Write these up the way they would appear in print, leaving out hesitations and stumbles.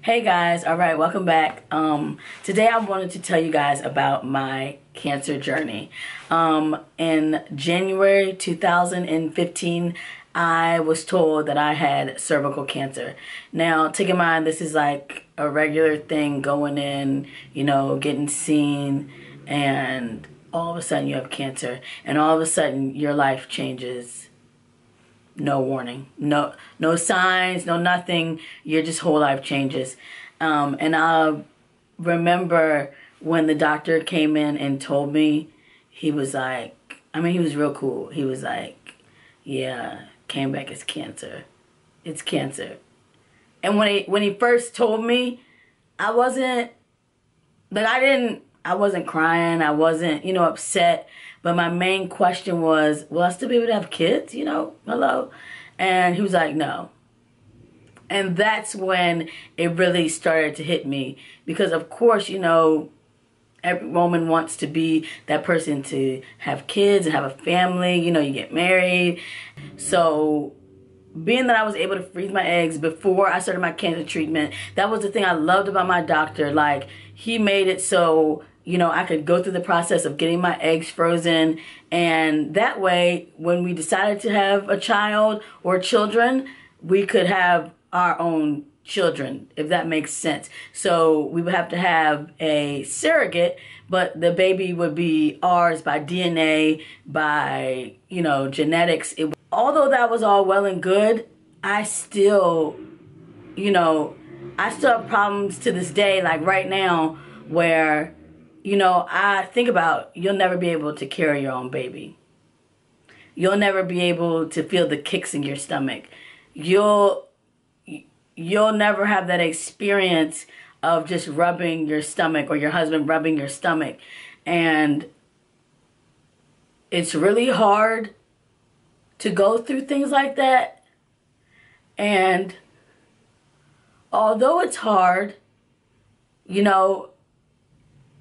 Hey guys, all right, welcome back. Today I wanted to tell you guys about my cancer journey. In January 2015, I was told that I had cervical cancer. Now, take in mind, this is like a regular thing going in, getting seen, and all of a sudden you have cancer, and all of a sudden your life changes. No warning, no signs, no nothing. Your just whole life changes. And I remember when the doctor came in and told me, he was like, he was real cool. He was like, yeah, came back as cancer. It's cancer. And when he first told me, I wasn't crying. I wasn't, upset. But my main question was, will I still be able to have kids? Hello? And he was like, no. And that's when it really started to hit me. Because, of course, every woman wants to be that person to have kids and have a family. You get married. So being that I was able to freeze my eggs before I started my cancer treatment, that was the thing I loved about my doctor. Like, he made it so I could go through the process of getting my eggs frozen. And that way, when we decided to have a child or children, we could have our own children, if that makes sense. So we would have to have a surrogate, but the baby would be ours by DNA, by, genetics. Although that was all well and good, I still have problems to this day, like right now, where I think about, you'll never be able to carry your own baby. You'll never be able to feel the kicks in your stomach. You'll never have that experience of just rubbing your stomach or your husband rubbing your stomach. And it's really hard to go through things like that. And although it's hard,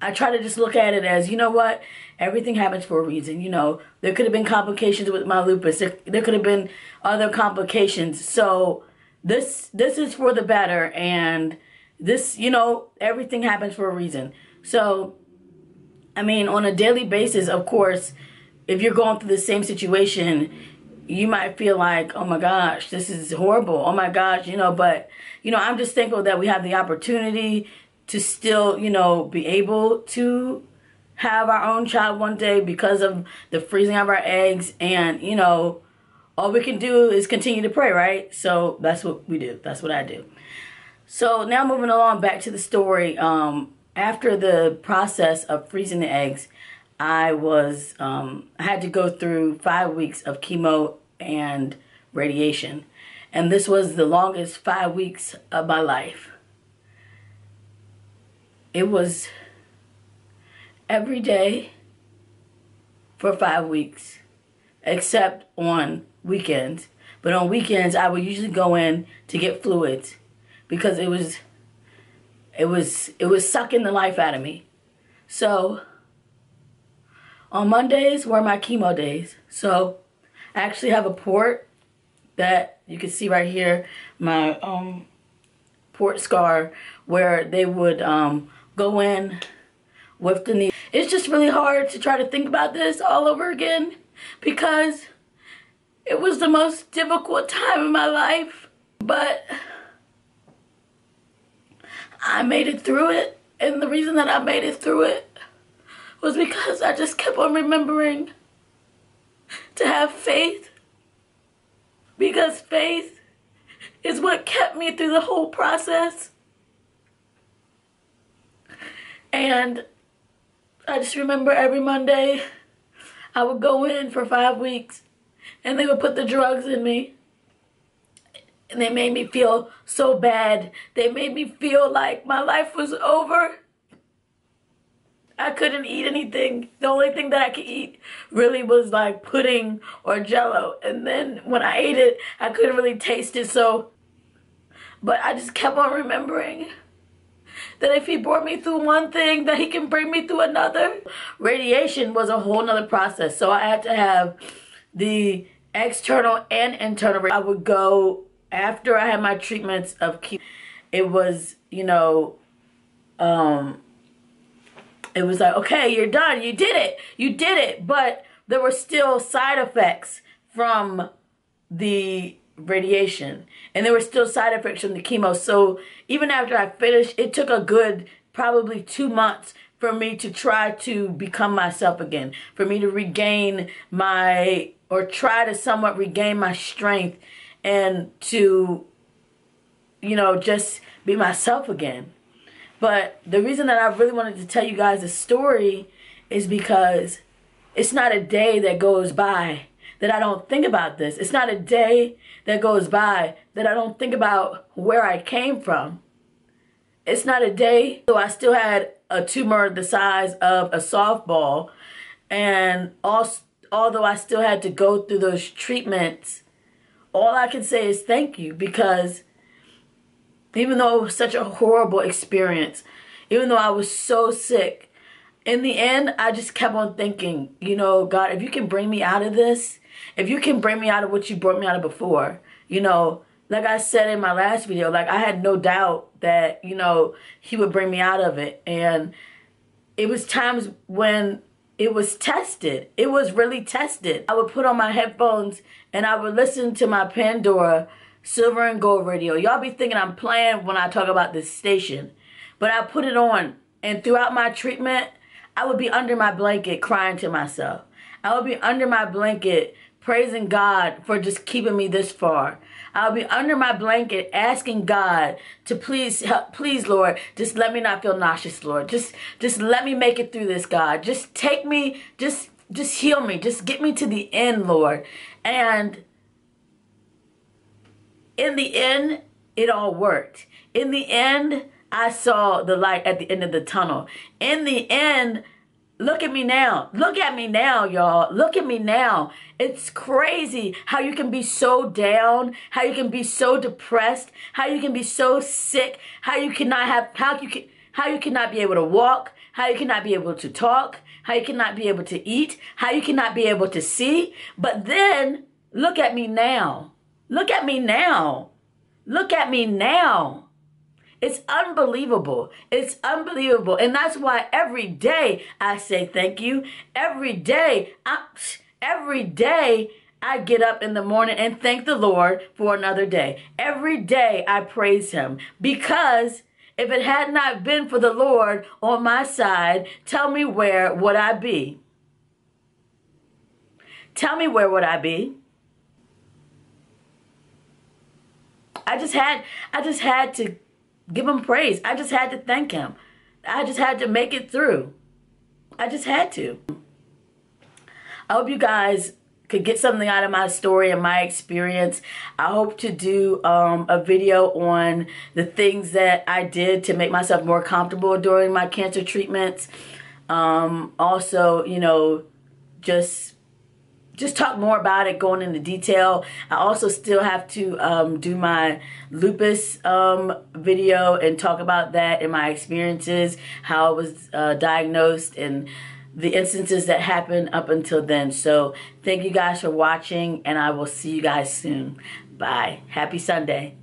I try to just look at it as, what? Everything happens for a reason. There could have been complications with my lupus. There could have been other complications. So this is for the better. And this, everything happens for a reason. So, on a daily basis, of course, if you're going through the same situation, you might feel like, oh my gosh, this is horrible. Oh my gosh, but, I'm just thankful that we have the opportunity to still, be able to have our own child one day because of the freezing of our eggs. And, all we can do is continue to pray, right? So that's what we do. That's what I do. So now moving along back to the story. After the process of freezing the eggs, I had to go through 5 weeks of chemo and radiation. And this was the longest 5 weeks of my life. It was every day for 5 weeks, except on weekends. But on weekends, I would usually go in to get fluids because it was sucking the life out of me. So on Mondays were my chemo days. So I actually have a port that you can see right here, my port scar, where they would go in with the needle. It's just really hard to try to think about this all over again because it was the most difficult time in my life. But I made it through it. And the reason that I made it through it was because I just kept on remembering to have faith. Because faith is what kept me through the whole process. And I just remember every Monday I would go in for 5 weeks and they would put the drugs in me. And they made me feel so bad. They made me feel like my life was over. I couldn't eat anything. The only thing that I could eat really was like pudding or jello. And then when I ate it, I couldn't really taste it. But I just kept on remembering that if he brought me through one thing, that he can bring me through another. Radiation was a whole nother process. So I had to have the external and internal. I would go after I had my treatments of chemo it was, you know, it was like, okay, you're done. You did it. You did it. But there were still side effects from the radiation. And there were still side effects from the chemo. So even after I finished, it took a good probably 2 months for me to try to become myself again. For me to regain my, or try to somewhat regain my strength and to, you know, just be myself again. But the reason that I really wanted to tell you guys the story is because it's not a day that goes by that I don't think about this. It's not a day that goes by that I don't think about where I came from. It's not a day, so I still had a tumor the size of a softball, and also, although I still had to go through those treatments, all I can say is thank you, because even though it was such a horrible experience, even though I was so sick, in the end, I just kept on thinking, you know, God, if you can bring me out of this, if you can bring me out of what you brought me out of before, you know, like I said in my last video, like I had no doubt that, you know, he would bring me out of it. And it was times when it was tested. It was really tested. I would put on my headphones and I would listen to my Pandora Silver and Gold radio. Y'all be thinking I'm playing when I talk about this station. But I put it on, and throughout my treatment, I would be under my blanket crying to myself. I would be under my blanket praising God for just keeping me this far. I would be under my blanket asking God to please help, please, Lord, just let me not feel nauseous, Lord. Just let me make it through this, God. Just take me, just heal me. Just get me to the end, Lord. And in the end, it all worked. In the end, I saw the light at the end of the tunnel. In the end, look at me now. Look at me now, y'all. Look at me now. It's crazy how you can be so down, how you can be so depressed, how you can be so sick, how you cannot be able to walk, how you cannot be able to talk, how you cannot be able to eat, how you cannot be able to see. But then, look at me now. Look at me now. Look at me now. It's unbelievable. It's unbelievable. And that's why every day I say thank you. Every day I get up in the morning and thank the Lord for another day. Every day I praise him, because if it had not been for the Lord on my side, tell me where would I be? Tell me where would I be? I just had to give him praise. I just had to thank him. I just had to make it through. I just had to. I hope you guys could get something out of my story and my experience. I hope to do a video on the things that I did to make myself more comfortable during my cancer treatments. Also, you know, just talk more about it, going into detail. I also still have to do my lupus video and talk about that and my experiences, how I was diagnosed, and the instances that happened up until then. So thank you guys for watching, and I will see you guys soon. Bye. Happy Sunday.